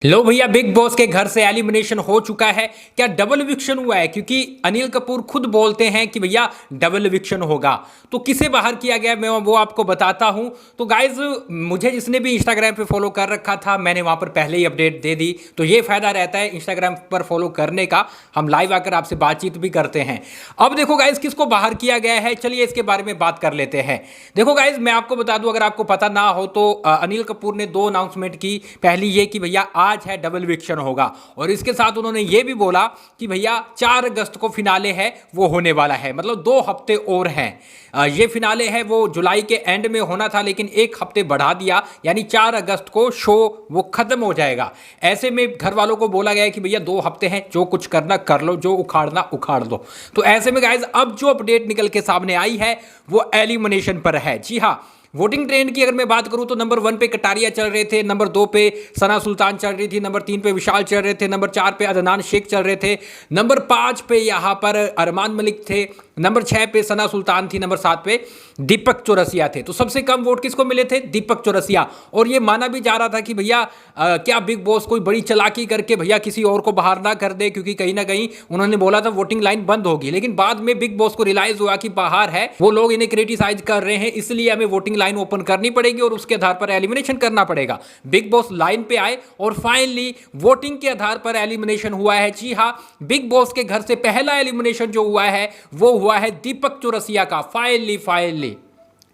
लो भैया, big boss के घर से एलिमिनेशन हो चुका है। क्या डबल इविक्शन हुआ है? क्योंकि अनिल कपूर खुद बोलते हैं कि भैया डबल इविक्शन होगा। तो किसे बाहर किया गया मैं वो आपको बताता हूं। तो गाइज, मुझे जिसने भी इंस्टाग्राम पे फॉलो कर रखा था, मैंने वहां पर पहले ही अपडेट दे दी। तो ये फायदा रहता है इंस्टाग्राम पर फॉलो करने का, हम लाइव आकर आपसे बातचीत भी करते हैं। अब देखो गाइज, किसको बाहर किया गया है, चलिए इसके बारे में बात कर लेते हैं। देखो गाइज, मैं आपको बता दूं, अगर आपको पता ना हो तो अनिल कपूर ने दो अनाउंसमेंट की। पहली ये कि भैया आज है डबल इविक्शन होगा, और इसके साथ उन्होंने ये भी बोला कि भैया 4 अगस्त को फिनाले है वो होने वाला है, मतलब 2 हफ्ते और हैं। ये फिनाले है वो जुलाई के एंड में होना था, लेकिन 1 हफ्ते बढ़ा दिया, यानी 4 अगस्त को शो वो खत्म हो जाएगा। ऐसे में घर वालों को बोला गया है कि भैया 2 हफ्ते हैं, जो कुछ करना कर लो, जो उखाड़ना उखाड़ दो। तो ऐसे में गाइज, अब जो अपडेट निकल के सामने आई है वो एलिमिनेशन पर है। जी हाँ, वोटिंग ट्रेंड की अगर मैं बात करूं तो नंबर 1 पे कटारिया चल रहे थे, नंबर 2 पे सना सुल्तान चल रही थी, नंबर 3 पे विशाल चल रहे थे, नंबर 4 पे अदनान शेख चल रहे थे, नंबर 5 पे यहां पर अरमान मलिक थे, नंबर 6 पे सना सुल्तान थी, नंबर 7 पे दीपक चौरसिया थे। तो सबसे कम वोट किसको मिले थे? दीपक चौरसिया। और ये माना भी जा रहा था कि भैया क्या बिग बॉस कोई बड़ी चालाकी करके भैया किसी और को बाहर ना कर दे, क्योंकि कहीं ना कहीं उन्होंने बोला था वोटिंग लाइन बंद होगी, लेकिन बाद में बिग बॉस को रियलाइज हुआ कि बाहर है वो लोग, इन्हें क्रिटिसाइज कर रहे हैं, इसलिए हमें वोटिंग लाइन ओपन करनी पड़ेगी और उसके आधार पर एलिमिनेशन करना पड़ेगा। बिग बॉस लाइन पे आए और फाइनली वोटिंग के आधार पर एलिमिनेशन हुआ है। जी हां, बिग बॉस के घर से पहला एलिमिनेशन जो हुआ है वो हुआ है दीपक चौरसिया का। फाइनली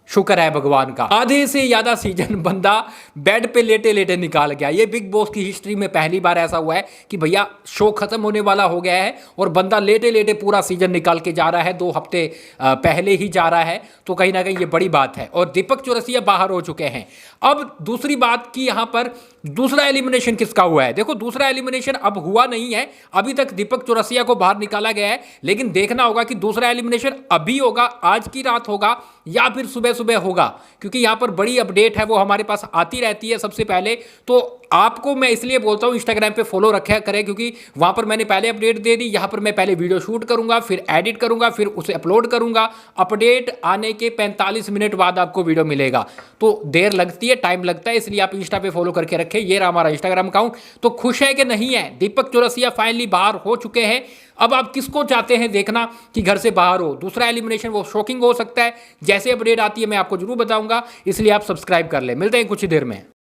शुक्र है भगवान का, आधे से ज्यादा सीजन बंदा बेड पे लेटे लेटे निकाल गया। ये बिग बॉस की हिस्ट्री में पहली बार ऐसा हुआ है कि भैया शो खत्म होने वाला हो गया है और बंदा लेटे लेटे पूरा सीजन निकाल के जा रहा है, 2 हफ्ते पहले ही जा रहा है। तो कहीं ना कहीं ये बड़ी बात है और दीपक चौरसिया बाहर हो चुके हैं। अब दूसरी बात कि यहां पर दूसरा एलिमिनेशन किसका हुआ है। देखो, दूसरा एलिमिनेशन अब हुआ नहीं है, अभी तक दीपक चौरसिया को बाहर निकाला गया है, लेकिन देखना होगा कि दूसरा एलिमिनेशन अभी होगा, आज की रात होगा या फिर सुबह सुबह होगा, क्योंकि यहां पर बड़ी अपडेट है वो हमारे पास आती रहती है सबसे पहले। तो आपको मैं इसलिए बोलता हूं इंस्टाग्राम पे फॉलो रखा करें, क्योंकि वहां पर मैंने पहले अपडेट दे दी, यहां पर मैं पहले वीडियो शूट करूंगा, फिर एडिट करूंगा, फिर उसे अपलोड करूंगा। अपडेट आने के 45 मिनट बाद आपको वीडियो मिलेगा। तो देर लगती है, टाइम लगता है, इसलिए आप इंस्टा पे फॉलो करके रखें। ये रहा हमारा इंस्टाग्राम अकाउंट। तो खुश है कि नहीं है? दीपक चौरसिया फाइनली बाहर हो चुके हैं। अब आप किसको चाहते हैं देखना कि घर से बाहर हो? दूसरा एलिमिनेशन वो शॉकिंग हो सकता है। जैसे अपडेट आती है मैं आपको जरूर बताऊंगा, इसलिए आप सब्सक्राइब कर लें। मिलते हैं कुछ ही देर में।